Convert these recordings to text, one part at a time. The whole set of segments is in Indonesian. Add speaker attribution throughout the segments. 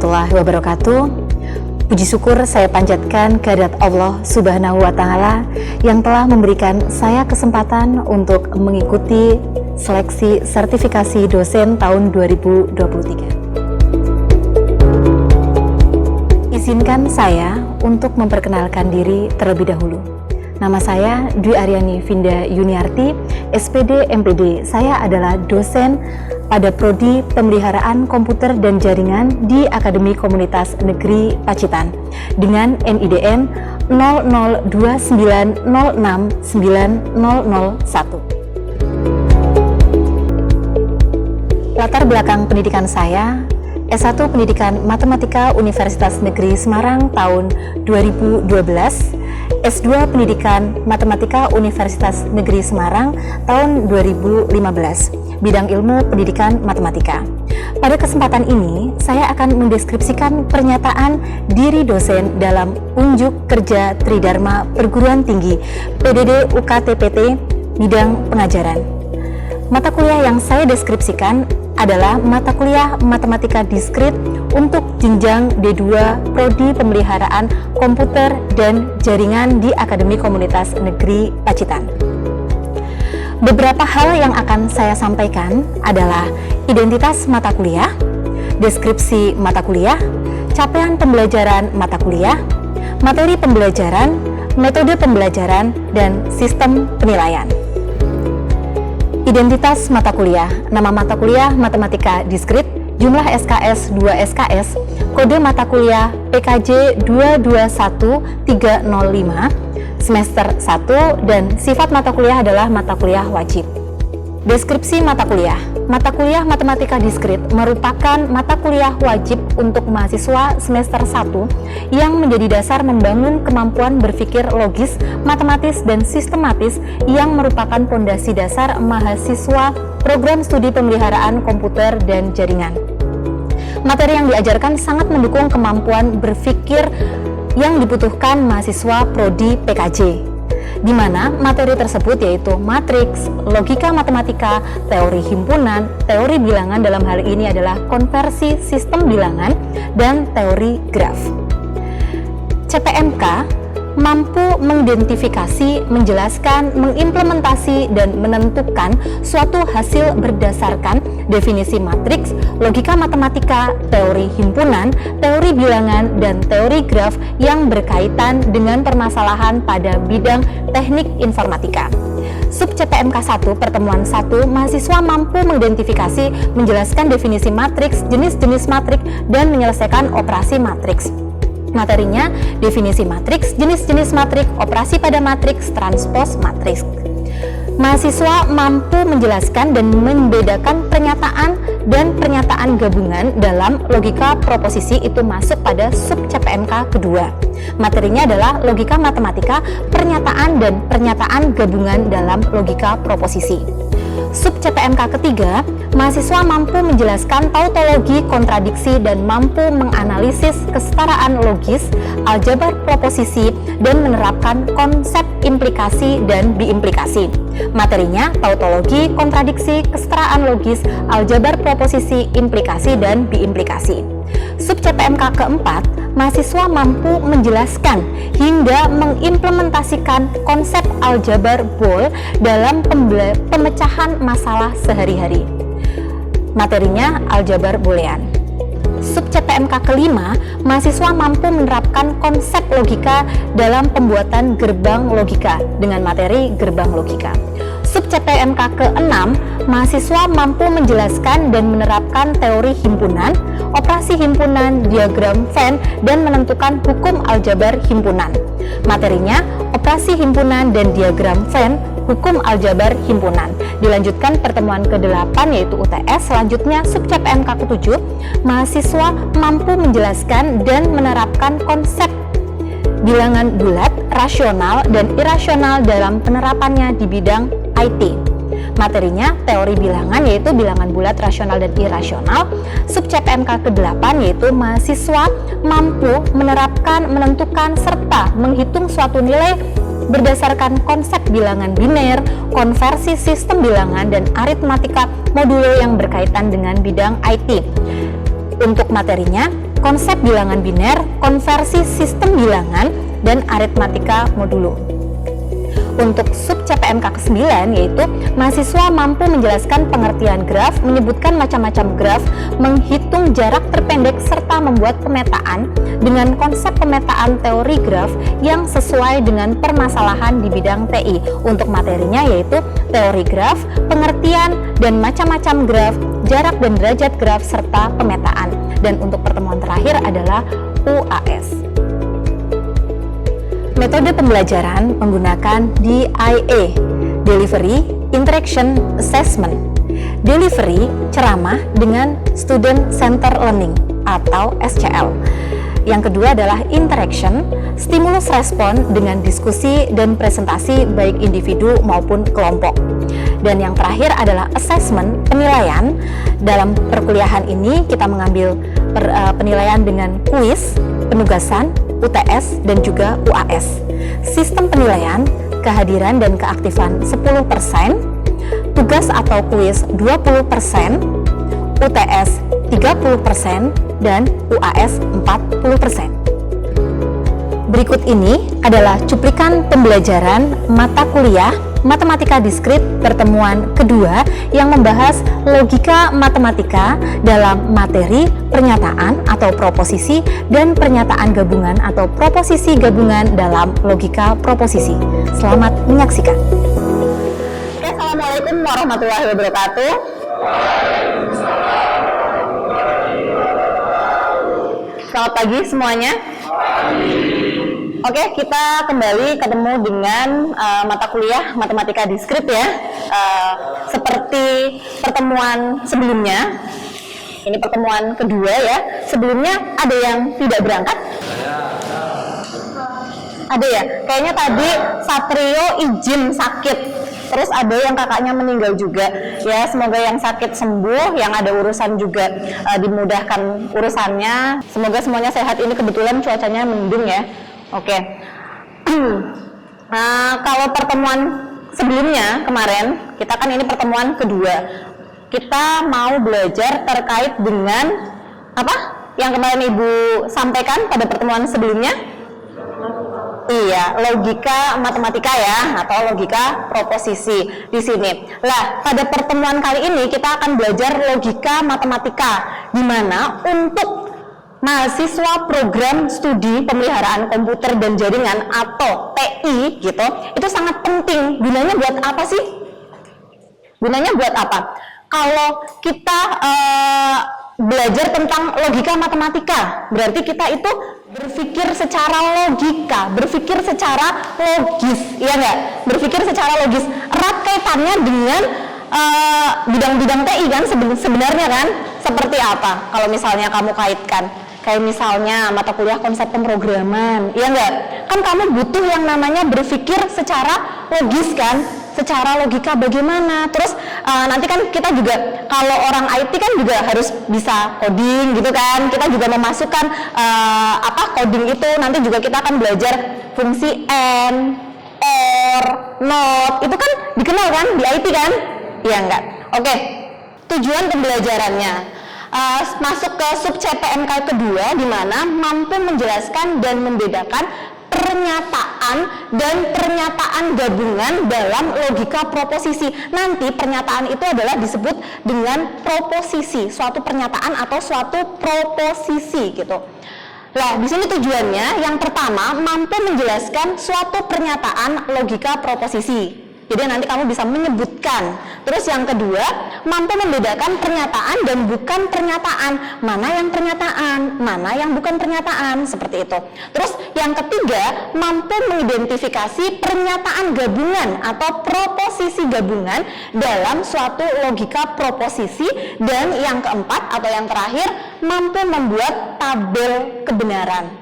Speaker 1: warahmatullahi wabarakatuh. Puji syukur saya panjatkan kehadirat Allah Subhanahu wa Ta'ala yang telah memberikan saya kesempatan untuk mengikuti seleksi sertifikasi dosen tahun 2023. Izinkan saya untuk memperkenalkan diri terlebih dahulu. Nama saya Dwi Aryani Vinda Yuniarti, SPD MPD. Saya adalah dosen pada Prodi Pemeliharaan Komputer dan Jaringan di Akademi Komunitas Negeri Pacitan dengan NIDN 0029069001. Latar belakang pendidikan saya, S1 Pendidikan Matematika Universitas Negeri Semarang tahun 2012, S2 Pendidikan Matematika Universitas Negeri Semarang tahun 2015, bidang ilmu pendidikan matematika. Pada kesempatan ini, saya akan mendeskripsikan pernyataan diri dosen dalam unjuk kerja Tridharma Perguruan Tinggi PDD UKT-PT bidang pengajaran. Mata kuliah yang saya deskripsikan adalah mata kuliah Matematika Diskrit untuk jenjang D2 Prodi Pemeliharaan Komputer dan Jaringan di Akademi Komunitas Negeri Pacitan. Beberapa hal yang akan saya sampaikan adalah identitas mata kuliah, deskripsi mata kuliah, capaian pembelajaran mata kuliah, materi pembelajaran, metode pembelajaran, dan sistem penilaian. Identitas mata kuliah, nama mata kuliah Matematika Diskrit, jumlah SKS 2 SKS, kode mata kuliah PKJ 221305, semester 1, dan sifat mata kuliah adalah mata kuliah wajib. Deskripsi mata kuliah Matematika Diskrit merupakan mata kuliah wajib untuk mahasiswa semester 1 yang menjadi dasar membangun kemampuan berpikir logis, matematis, dan sistematis yang merupakan pondasi dasar mahasiswa program studi pemeliharaan komputer dan jaringan. Materi yang diajarkan sangat mendukung kemampuan berpikir yang dibutuhkan mahasiswa prodi PKJ, di mana materi tersebut yaitu matriks, logika matematika, teori himpunan, teori bilangan dalam hal ini adalah konversi sistem bilangan, dan teori graf. CPMK mampu mengidentifikasi, menjelaskan, mengimplementasi, dan menentukan suatu hasil berdasarkan definisi matriks, logika matematika, teori himpunan, teori bilangan, dan teori graf yang berkaitan dengan permasalahan pada bidang teknik informatika. Sub CPMK 1 pertemuan 1, mahasiswa mampu mengidentifikasi, menjelaskan definisi matriks, jenis-jenis matriks, dan menyelesaikan operasi matriks. Materinya, definisi matriks, jenis-jenis matriks, operasi pada matriks, transpos matriks. Mahasiswa mampu menjelaskan dan membedakan pernyataan dan pernyataan gabungan dalam logika proposisi, itu masuk pada sub CPMK kedua. Materinya adalah logika matematika, pernyataan dan pernyataan gabungan dalam logika proposisi. Sub CPMK ketiga, mahasiswa mampu menjelaskan tautologi kontradiksi dan mampu menganalisis kesetaraan logis, aljabar proposisi, dan menerapkan konsep implikasi dan biimplikasi. Materinya tautologi, kontradiksi, kesetaraan logis, aljabar proposisi, implikasi, dan biimplikasi. Sub CPMK keempat, mahasiswa mampu menjelaskan hingga mengimplementasikan konsep aljabar Boole dalam pemecahan masalah sehari-hari. Materinya aljabar boolean. Sub CPMK kelima, mahasiswa mampu menerapkan konsep logika dalam pembuatan gerbang logika dengan materi gerbang logika. Sub CPMK ke-6, mahasiswa mampu menjelaskan dan menerapkan teori himpunan, operasi himpunan, diagram Venn, dan menentukan hukum aljabar himpunan. Materinya operasi himpunan dan diagram Venn, hukum aljabar himpunan. Dilanjutkan pertemuan ke-8 yaitu UTS. Selanjutnya sub CPMK ke-7, mahasiswa mampu menjelaskan dan menerapkan konsep bilangan bulat, rasional, dan irasional dalam penerapannya di bidang IT. Materinya teori bilangan yaitu bilangan bulat, rasional, dan irasional. Sub CPMK ke-8 yaitu mahasiswa mampu menerapkan, menentukan, serta menghitung suatu nilai berdasarkan konsep bilangan biner, konversi sistem bilangan, dan aritmatika modulo yang berkaitan dengan bidang IT. Untuk materinya, konsep bilangan biner, konversi sistem bilangan, dan aritmatika modulo. Untuk sub CPMK ke-9 yaitu mahasiswa mampu menjelaskan pengertian graf, menyebutkan macam-macam graf, menghitung jarak terpendek, serta membuat pemetaan dengan konsep pemetaan teori graf yang sesuai dengan permasalahan di bidang TI. Untuk materinya yaitu teori graf, pengertian dan macam-macam graf, jarak dan derajat graf, serta pemetaan. Dan untuk pertemuan terakhir adalah UAS. Metode pembelajaran menggunakan DIA, Delivery Interaction Assessment. Delivery, ceramah dengan Student Center Learning atau SCL. Yang kedua adalah interaction, stimulus respon dengan diskusi dan presentasi baik individu maupun kelompok. Dan yang terakhir adalah assessment, penilaian. Dalam perkuliahan ini kita mengambil penilaian dengan kuis, penugasan, UTS, dan juga UAS. Sistem penilaian, kehadiran dan keaktifan 10%, tugas atau kuis 20%, UTS 30%, dan UAS 40%. Berikut ini adalah cuplikan pembelajaran mata kuliah Matematika Diskrit pertemuan kedua yang membahas logika matematika dalam materi pernyataan atau proposisi dan pernyataan gabungan atau proposisi gabungan dalam logika proposisi. Selamat menyaksikan. Oke, Assalamualaikum warahmatullahi wabarakatuh. Selamat pagi semuanya. Oke, kita kembali ketemu dengan mata kuliah Matematika Diskrit ya. Seperti pertemuan sebelumnya, ini pertemuan kedua ya. Sebelumnya ada yang tidak berangkat? Ada ya? Kayaknya tadi Satrio izin sakit. Terus ada yang kakaknya meninggal juga. Ya, semoga yang sakit sembuh, yang ada urusan juga dimudahkan urusannya. Semoga semuanya sehat. Ini kebetulan cuacanya mendung ya. Oke. Nah, kalau pertemuan sebelumnya kemarin, kita kan ini pertemuan kedua. Kita mau belajar terkait dengan apa? Yang kemarin Ibu sampaikan pada pertemuan sebelumnya? Iya, logika matematika ya, atau logika proposisi di sini. Lah, pada pertemuan kali ini kita akan belajar logika matematika, di mana untuk mahasiswa program studi pemeliharaan komputer dan jaringan atau TI gitu, itu sangat penting. Gunanya buat apa sih? Gunanya buat apa? Kalau kita belajar tentang logika matematika, berarti kita itu berpikir secara logika, berpikir secara logis, iya nggak? Berpikir secara logis, erat kaitannya dengan bidang-bidang TI kan sebenarnya kan? Seperti apa? Kalau misalnya kamu kaitkan, kayak misalnya mata kuliah konsep pemrograman, iya nggak? Kan kamu butuh yang namanya berpikir secara logis kan? Secara logika bagaimana? Terus nanti kan kita juga kalau orang IT kan juga harus bisa coding gitu kan? Kita juga memasukkan coding itu. Nanti juga kita akan belajar fungsi AND, OR, NOT. Itu kan dikenal kan di IT kan? Iya enggak? Oke. Tujuan pembelajarannya masuk ke sub CPMK kedua, di mana mampu menjelaskan dan membedakan pernyataan dan pernyataan gabungan dalam logika proposisi. Nanti pernyataan itu adalah disebut dengan proposisi, suatu pernyataan atau suatu proposisi gitu. Nah, di sini tujuannya yang pertama mampu menjelaskan suatu pernyataan logika proposisi. Jadi nanti kamu bisa menyebutkan. Terus yang kedua, mampu membedakan pernyataan dan bukan pernyataan. Mana yang pernyataan, mana yang bukan pernyataan, seperti itu. Terus yang ketiga, mampu mengidentifikasi pernyataan gabungan atau proposisi gabungan dalam suatu logika proposisi. Dan yang keempat atau yang terakhir, mampu membuat tabel kebenaran.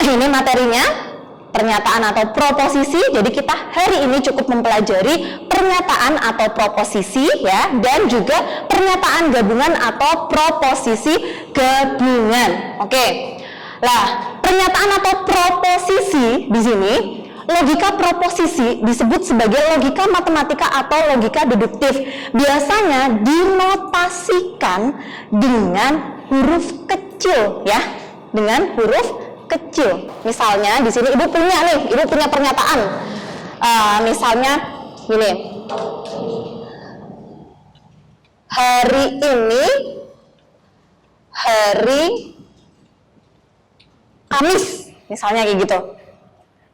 Speaker 1: Ini materinya. Pernyataan atau proposisi, jadi kita hari ini cukup mempelajari pernyataan atau proposisi ya, dan juga pernyataan gabungan atau proposisi gabungan. Oke. Lah, pernyataan atau proposisi di sini, logika proposisi disebut sebagai logika matematika atau logika deduktif. Biasanya dinotasikan dengan huruf kecil kecil ya, dengan huruf kecil. Misalnya di sini ibu punya pernyataan. Misalnya gini. Hari ini hari Kamis, misalnya kayak gitu.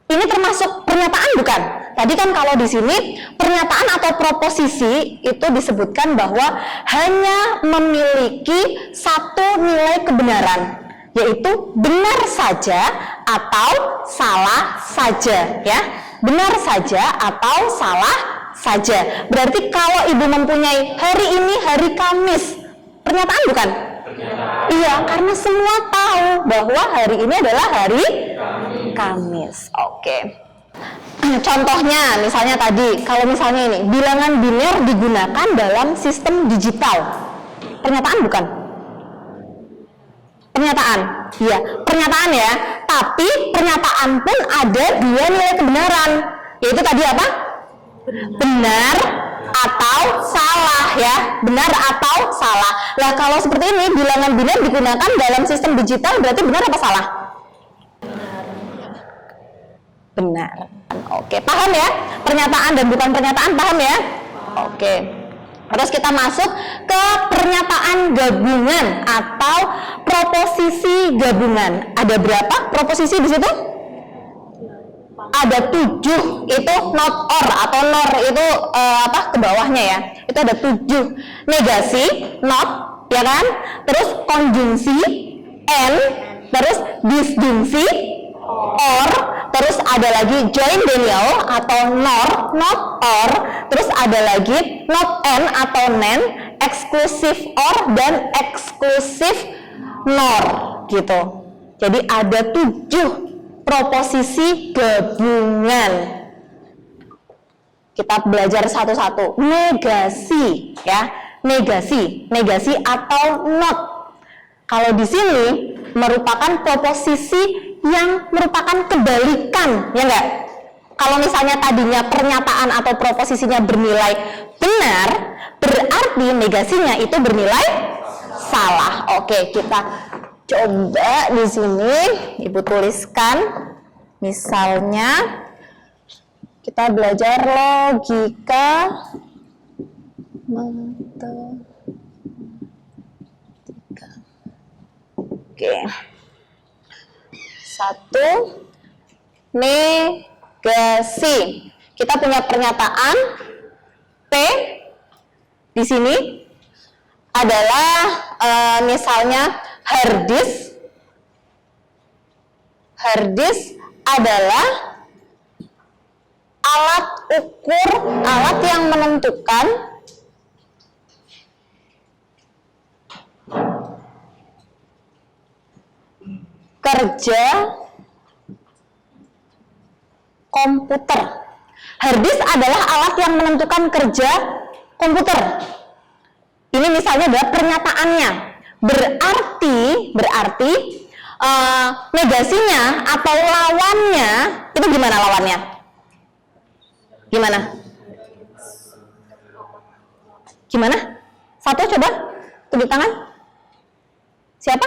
Speaker 1: Ini termasuk pernyataan bukan? Tadi kan kalau di sini pernyataan atau proposisi itu disebutkan bahwa hanya memiliki satu nilai kebenaran, yaitu benar saja atau salah saja, ya. Benar saja atau salah saja. Berarti kalau ibu mempunyai hari ini hari Kamis, pernyataan bukan? Iya, karena semua tahu bahwa hari ini adalah hari Kamis. Oke. Contohnya, misalnya tadi, kalau misalnya ini, bilangan biner digunakan dalam sistem digital. Pernyataan bukan? Pernyataan. Iya, pernyataan ya. Tapi pernyataan pun ada dua nilai kebenaran. Yaitu tadi apa? Benar atau salah ya, benar atau salah. Nah kalau seperti ini bilangan biner digunakan dalam sistem digital berarti benar apa salah? Benar. Oke, paham ya? Pernyataan dan bukan pernyataan, paham ya? Oke. Terus kita masuk ke pernyataan gabungan atau proposisi gabungan. Ada berapa proposisi di situ? Ada 7, itu not or atau nor itu ke bawahnya ya. Itu ada 7. Negasi, not, ya kan? Terus konjungsi, and, terus disjungsi, or, terus ada lagi join Daniel atau nor, not or, terus ada lagi not and atau nen, eksklusif or dan eksklusif nor gitu. Jadi ada 7 proposisi gabungan. Kita belajar satu-satu. Negasi ya, negasi atau not. Kalau di sini merupakan proposisi yang merupakan kebalikan, ya enggak? Kalau misalnya tadinya pernyataan atau proposisinya bernilai benar, berarti negasinya itu bernilai salah. Oke, kita coba di sini ibu tuliskan. Misalnya kita belajar logika matematika. Oke. 1. Negasi. Kita punya pernyataan P di sini adalah misalnya hard disk adalah alat ukur, alat yang menentukan kerja komputer. Hard disk adalah alat yang menentukan kerja komputer. Ini misalnya adalah pernyataannya. Berarti negasinya atau lawannya itu gimana lawannya? Gimana? Satu coba tunjuk tangan. Siapa?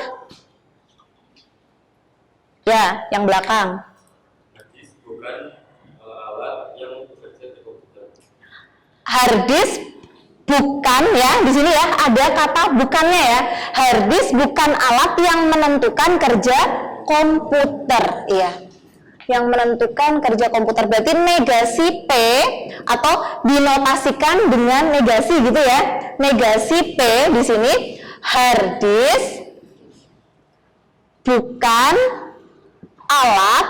Speaker 1: Ya, yang belakang.
Speaker 2: Bukan alat yang bekerja di komputer.
Speaker 1: Hard disk bukan ya, di sini ya ada kata bukannya ya. Hard disk bukan alat yang menentukan kerja komputer, iya. Yang menentukan kerja komputer berarti negasi P atau dinotasikan dengan negasi gitu ya. Negasi P di sini hard disk bukan alat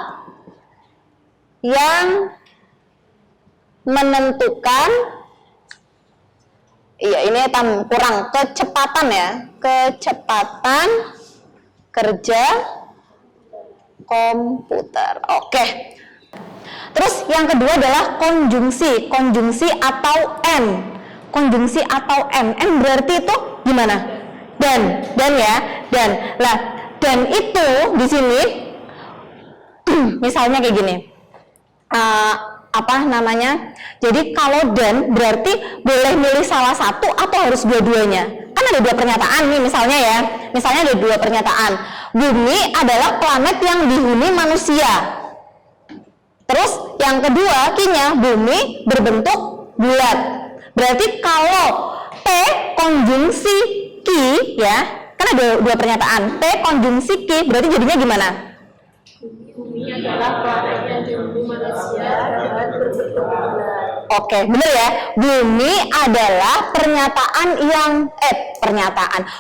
Speaker 1: yang menentukan, iya ini kurang kecepatan ya, kecepatan kerja komputer. Oke. Terus yang kedua adalah konjungsi atau n. Konjungsi atau n. N berarti itu gimana? Dan ya, dan. Lah, dan itu di sini misalnya kayak gini. Jadi kalau dan berarti boleh milih salah satu atau harus dua-duanya? Kan ada dua pernyataan nih misalnya ya. Misalnya ada dua pernyataan. Bumi adalah planet yang dihuni manusia. Terus yang kedua, Q-nya bumi berbentuk bulat. Berarti kalau P konjungsi Q ya, kan ada dua pernyataan. P konjungsi Q berarti jadinya gimana?
Speaker 3: Bumi adalah planet yang dihuni manusia dan berbentuk bulat.
Speaker 1: Oke, bener ya. Bumi adalah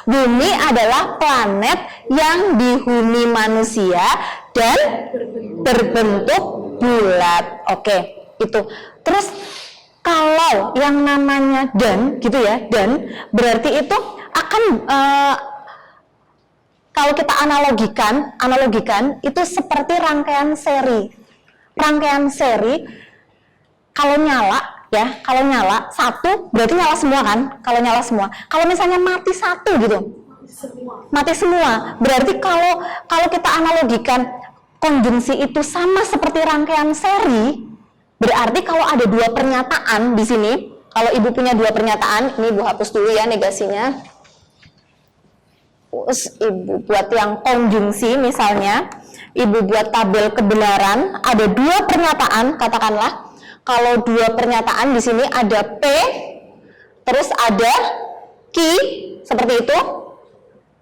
Speaker 1: Bumi adalah planet yang dihuni manusia dan berbentuk bulat. Oke, itu. Terus kalau yang namanya dan gitu ya, dan berarti itu akan kalau kita analogikan itu seperti rangkaian seri. Rangkaian seri kalau nyala satu berarti nyala semua kan? Kalau nyala semua. Kalau misalnya mati satu gitu, mati semua. Berarti kalau kita analogikan konjungsi itu sama seperti rangkaian seri, berarti kalau ada dua pernyataan di sini, kalau ibu punya dua pernyataan, ini ibu hapus dulu ya negasinya. Terus ibu buat yang konjungsi misalnya, ibu buat tabel kebenaran, ada dua pernyataan, katakanlah kalau dua pernyataan di sini ada P, terus ada Q, seperti itu.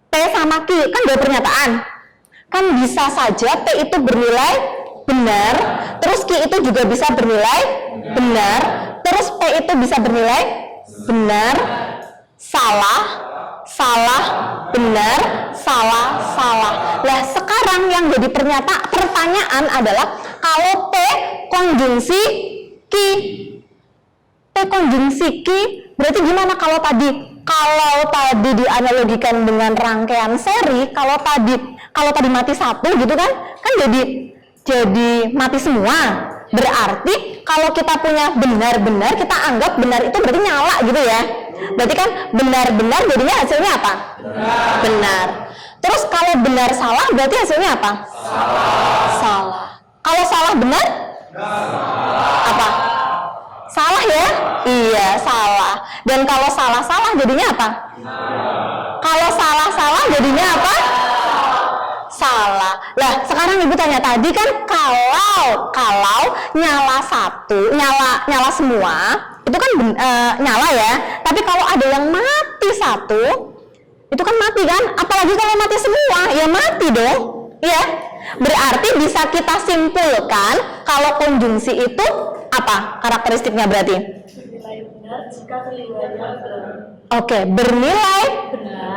Speaker 1: P sama Q kan dua pernyataan, kan bisa saja P itu bernilai benar, terus Q itu juga bisa bernilai benar, terus P itu bisa bernilai benar, salah, benar, salah. Nah sekarang yang jadi pertanyaan adalah kalau P konjungsi Q, P konjungsi Q berarti gimana kalau tadi dianalogikan dengan rangkaian seri, kalau tadi mati satu gitu kan jadi mati semua. Berarti kalau kita punya benar-benar, kita anggap benar itu berarti nyala gitu ya. Berarti kan benar-benar jadinya hasilnya apa? Benar. Terus kalau benar salah berarti hasilnya apa? Salah. Kalau salah benar? Apa? Salah ya? Iya, salah. Dan kalau salah jadinya apa? Kalau salah jadinya apa? Salah. Lah, sekarang ibu tanya tadi kan kalau nyala satu, nyala semua, itu kan nyala ya. Tapi kalau ada yang mati satu, itu kan mati kan? Apalagi kalau mati semua, ya mati dong. Ya. Berarti bisa kita simpulkan kalau konjungsi itu apa karakteristiknya berarti?
Speaker 3: Bernilai benar jika keduanya benar.
Speaker 1: Oke, bernilai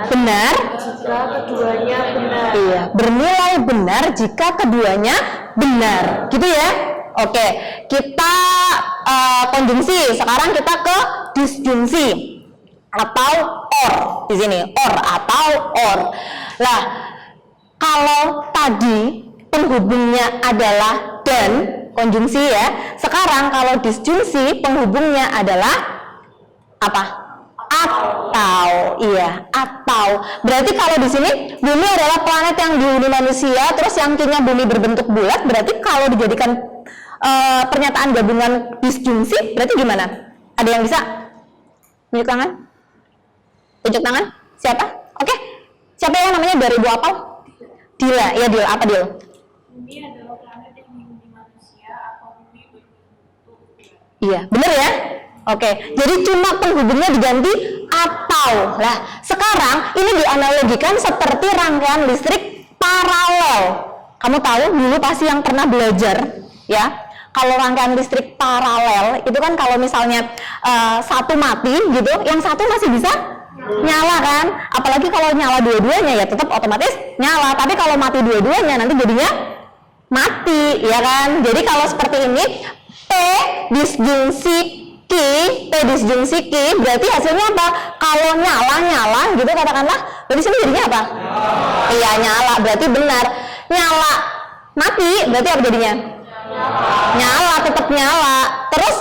Speaker 1: benar
Speaker 3: Jika keduanya benar.
Speaker 1: Iya, bernilai benar jika keduanya benar, gitu ya. Oke, kita konjungsi. Sekarang kita ke disjungsi atau or di sini, or atau or. Lah, kalau tadi penghubungnya adalah dan konjungsi ya. Sekarang kalau disjungsi penghubungnya adalah apa? Atau, iya, atau. Berarti kalau di sini bumi adalah planet yang dihuni manusia, terus yang Q-nya bumi berbentuk bulat, berarti kalau dijadikan pernyataan gabungan disjungsi, berarti gimana? Ada yang bisa? Tunjuk tangan? Tunjuk tangan? Siapa? Oke. Siapa yang namanya 2000 apal? Dila, ya Dila, apa Dil?
Speaker 3: Bumi adalah planet yang dihuni manusia atau bumi berbentuk bulat.
Speaker 1: Iya, bener ya? Oke, jadi cuma penghubungnya diganti atau. Lah, sekarang ini dianalogikan seperti rangkaian listrik paralel. Kamu tahu dulu pasti yang pernah belajar, ya? Kalau rangkaian listrik paralel itu kan kalau misalnya satu mati gitu, yang satu masih bisa nyala kan? Apalagi kalau nyala dua-duanya ya tetap otomatis nyala. Tapi kalau mati dua-duanya nanti jadinya mati, ya kan? Jadi kalau seperti ini P disjungsi Q berarti hasilnya apa? Kalau nyala gitu katakanlah, berarti sini jadinya apa? Iya, nyala, berarti benar. Nyala mati berarti apa jadinya? Nyala, tetap nyala. Terus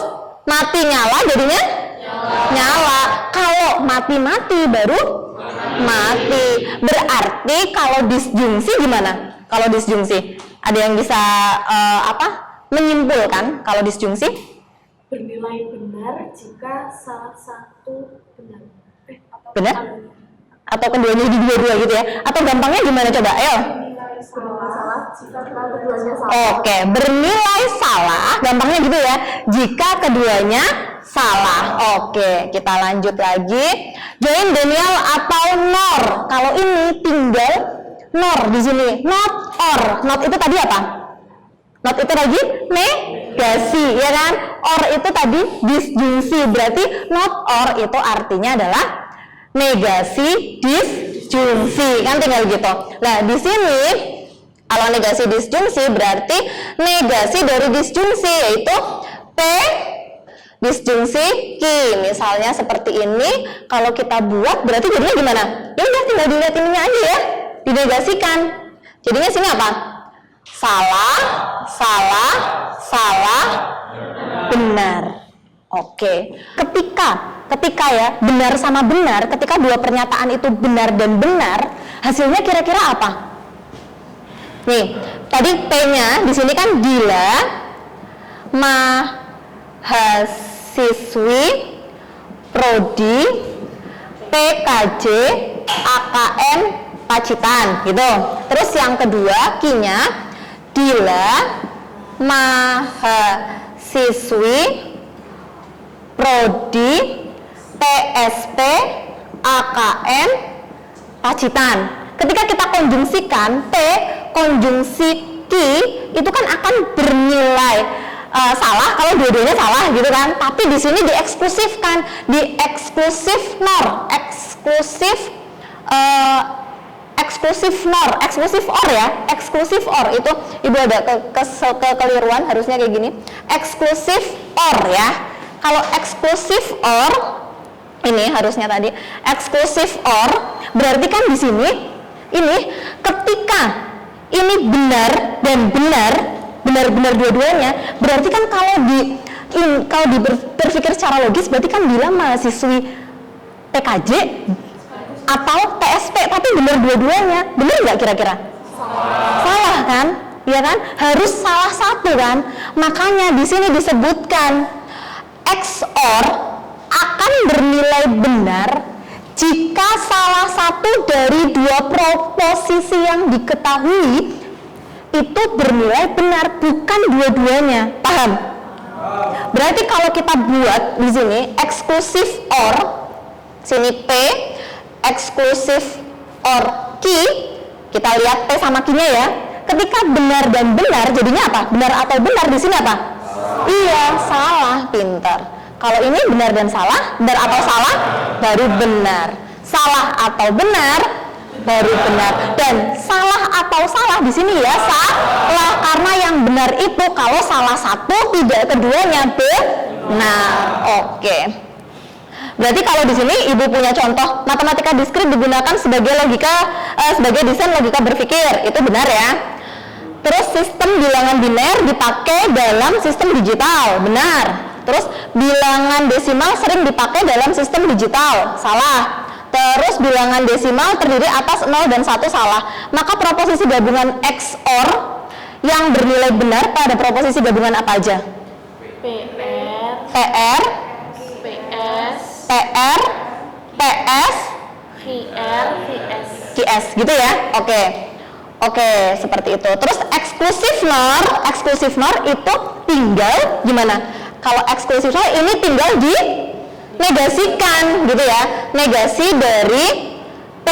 Speaker 1: mati nyala jadinya nyala. Kalau mati baru mati. Berarti kalau disjungsi gimana? Kalau disjungsi ada yang bisa menyimpulkan kalau disjungsi?
Speaker 3: Bernilai benar jika salah satu benar.
Speaker 1: Benar? Atau keduanya di dua-dua gitu ya? Atau gampangnya gimana coba? Ayo.
Speaker 3: Salah jika keduanya salah.
Speaker 1: Oke, bernilai salah, gampangnya gitu ya. Jika keduanya salah. Oke, kita lanjut lagi. Join Daniel atau nor? Kalau ini tinggal nor di sini. Not or. Not itu tadi apa? Not itu tadi negasi, ya kan? Or itu tadi disjungsi. Berarti not or itu artinya adalah negasi disjungsi. Kan tinggal gitu. Nah, di sini kalau negasi disjungsi berarti negasi dari disjungsi, yaitu P disjungsi Ki. Misalnya seperti ini, kalau kita buat berarti jadinya gimana? Ya udah tinggal dilihat ininya aja ya, dinegasikan. Jadinya sini apa? Salah, salah, salah, benar. Oke. Ketika ya, benar sama benar, ketika dua pernyataan itu benar dan benar, hasilnya kira-kira apa? Nih, tadi P-nya di sini kan Dila mahasiswi prodi PKJ AKN Pacitan gitu. Terus yang kedua Q-nya Dila mahasiswi prodi PSP AKN Pacitan. Ketika kita konjungsikan P konjungsi Q itu kan akan bernilai salah kalau dua-duanya salah gitu kan. Tapi di sini dieksklusifkan, eksklusif nor, eksklusif or ya, eksklusif or itu ibu ada kekeliruan, harusnya kayak gini, eksklusif or ya. Kalau eksklusif or ini harusnya tadi eksklusif or berarti kan di sini ini ketika ini benar dan benar-benar dua-duanya, berarti kan kalau berpikir secara logis berarti kan Dila mahasiswi PKJ atau PSP tapi benar dua-duanya. Benar nggak kira-kira? Salah kan? Ya kan? Harus salah satu kan? Makanya di sini disebutkan XOR akan bernilai benar jika salah satu dari dua proposisi yang diketahui itu bernilai benar, bukan dua-duanya. Paham? Berarti kalau kita buat di sini eksklusif or, sini P, eksklusif or Q, kita lihat P sama Q-nya ya. Ketika benar dan benar, jadinya apa? Benar atau benar di sini apa? Iya, salah, pintar. Kalau ini benar dan salah, benar atau salah, baru benar. Salah atau benar, baru benar. Dan salah atau salah di sini ya salah, karena yang benar itu kalau salah satu tidak keduanya benar. Oke. Berarti kalau di sini ibu punya contoh matematika diskrit digunakan sebagai sebagai desain logika berpikir, itu benar ya. Terus sistem bilangan biner dipakai dalam sistem digital, benar. Terus bilangan desimal sering dipakai dalam sistem digital, salah. Terus bilangan desimal terdiri atas 0 dan 1, salah. Maka proposisi gabungan XOR yang bernilai benar pada proposisi gabungan apa aja? PR, PS, QS gitu ya. Oke, seperti itu. Terus eksklusif nor itu tinggal gimana? Kalau eksklusif nor ini tinggal dinegasikan gitu ya. Negasi dari P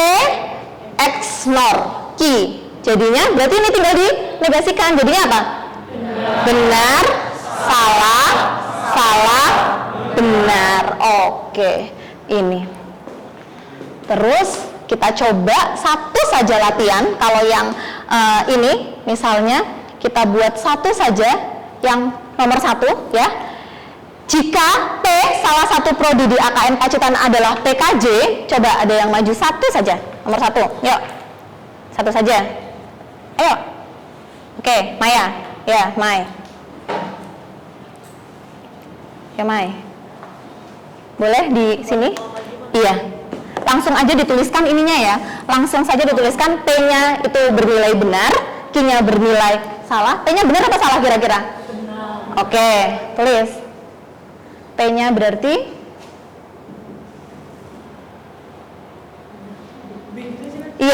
Speaker 1: X nor Q. Jadinya berarti ini tinggal dinegasikan. Jadinya apa? Benar, salah, benar. Oke, ini. Terus kita coba satu saja latihan. Kalau yang ini misalnya kita buat satu saja, yang nomor 1 ya. Jika P salah satu prodi di AKN Pacitan adalah PKJ, coba ada yang maju satu saja, nomor 1. Yuk, satu saja. Ayo. Oke, Maya. Ya, Mai. Ya, Mai. Boleh di sini? Iya. Langsung aja dituliskan ininya ya. Langsung saja dituliskan P-nya itu bernilai benar, Q-nya bernilai salah. P-nya benar atau salah kira-kira? Benar. Oke, tulis. P-nya berarti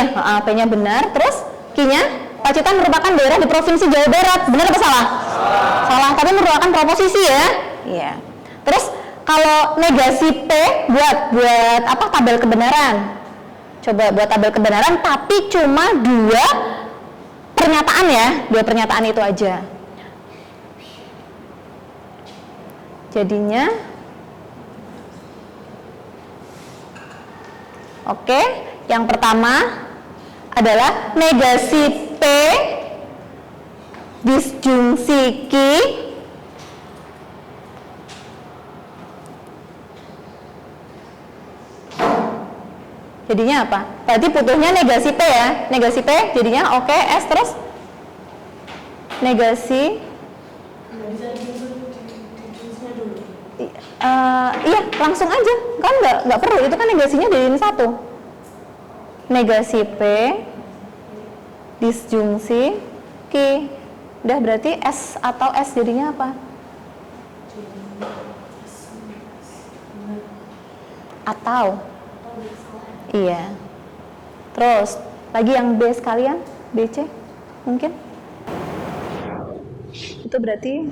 Speaker 1: ya? P-nya benar. Terus Q-nya, Pacitan merupakan daerah di Provinsi Jawa Barat. Benar apa salah? Salah, tapi merupakan proposisi ya. Iya. Terus kalau negasi P buat apa? Tabel kebenaran. Coba buat tabel kebenaran, tapi cuma 2 pernyataan ya, 2 pernyataan itu aja. Jadinya, oke, yang pertama adalah negasi P disjungsi Q jadinya apa? Tadi butuhnya negasi P ya, negasi P jadinya oke, S terus negasi iya langsung aja, kan nggak perlu, itu kan negasinya jadiin 1 negasi P disjungsi Q, udah berarti S atau S jadinya apa? Atau iya. Terus lagi yang B sekalian, BC mungkin? Itu berarti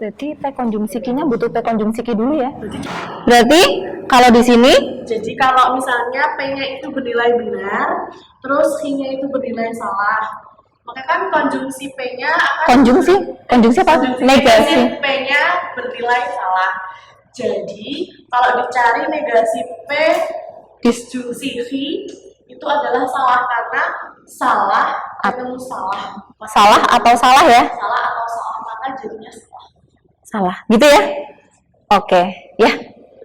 Speaker 1: P konjungsi Q-nya butuh P konjungsi Q dulu ya. Berarti kalau di sini,
Speaker 3: Jadi kalau misalnya P-nya itu bernilai benar, terus Q-nya itu bernilai salah, maka kan konjungsi P-nya akan
Speaker 1: konjungsi apa? Negasi.
Speaker 3: P-nya bernilai salah. Jadi kalau dicari negasi P disjungsi Q itu adalah salah karena salah ketemu salah.
Speaker 1: Salah atau salah ya?
Speaker 3: Salah atau salah, maka jadinya salah.
Speaker 1: Salah, gitu ya? Oke, ya.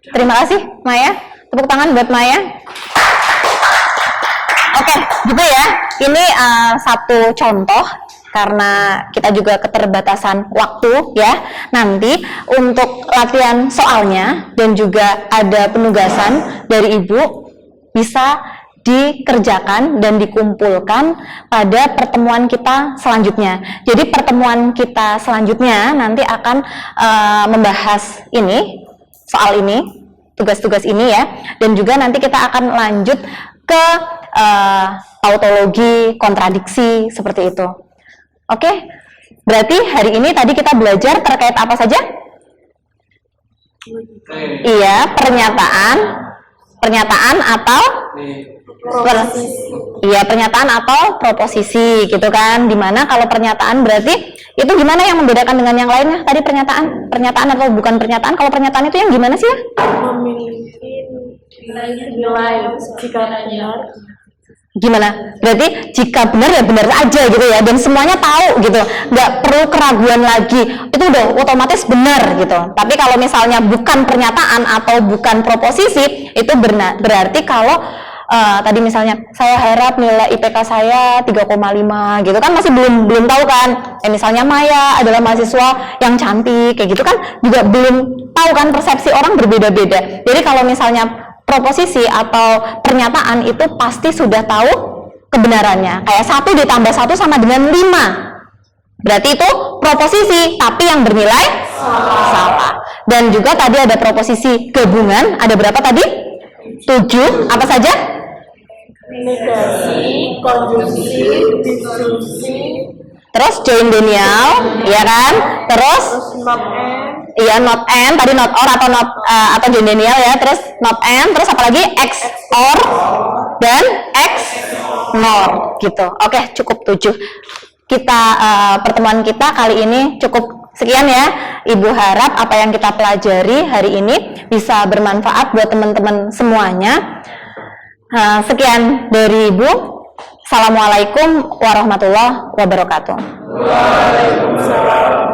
Speaker 1: Terima kasih, Maya. Tepuk tangan buat Maya. Oke, gitu ya. Ini satu contoh karena kita juga keterbatasan waktu ya. Nanti untuk latihan soalnya dan juga ada penugasan dari Ibu bisa dikerjakan dan dikumpulkan pada pertemuan kita selanjutnya. Jadi pertemuan kita selanjutnya nanti akan membahas ini, soal ini, tugas-tugas ini ya, dan juga nanti kita akan lanjut ke tautologi, kontradiksi, seperti itu. Oke, berarti hari ini tadi kita belajar terkait apa saja? Iya, pernyataan atau pernyataan atau proposisi gitu kan, dimana kalau pernyataan berarti itu gimana yang membedakan dengan yang lainnya? Tadi pernyataan atau bukan pernyataan? Kalau pernyataan itu yang gimana sih ya?
Speaker 3: Memiliki nilai jika benar.
Speaker 1: Gimana? Berarti jika benar ya benar aja gitu ya, dan semuanya tahu gitu, nggak perlu keraguan lagi, itu udah otomatis benar gitu. Tapi kalau misalnya bukan pernyataan atau bukan proposisi, itu berarti kalau tadi misalnya saya harap nilai IPK saya 3,5 gitu kan, masih belum tahu kan. Misalnya Maya adalah mahasiswa yang cantik kayak gitu kan, juga belum tahu kan, persepsi orang berbeda-beda. Jadi kalau misalnya proposisi atau pernyataan itu pasti sudah tahu kebenarannya. Kayak 1 ditambah 1 sama dengan 5. Berarti itu proposisi, tapi yang bernilai salah. Dan juga tadi ada proposisi gabungan, ada berapa tadi? 7, apa saja?
Speaker 3: Negasi, konjungsi, disjungsi,
Speaker 1: Terus join denial, ya kan? Terus
Speaker 3: not and,
Speaker 1: iya not and, tadi not or atau not atau join denial ya. Terus not and, terus apa lagi? X or dan X nor gitu. Oke, cukup 7. Kita pertemuan kita kali ini cukup sekian ya. Ibu harap apa yang kita pelajari hari ini bisa bermanfaat buat teman-teman semuanya. Sekian dari Ibu. Assalamualaikum warahmatullahi wabarakatuh.
Speaker 3: Waalaikumsalam.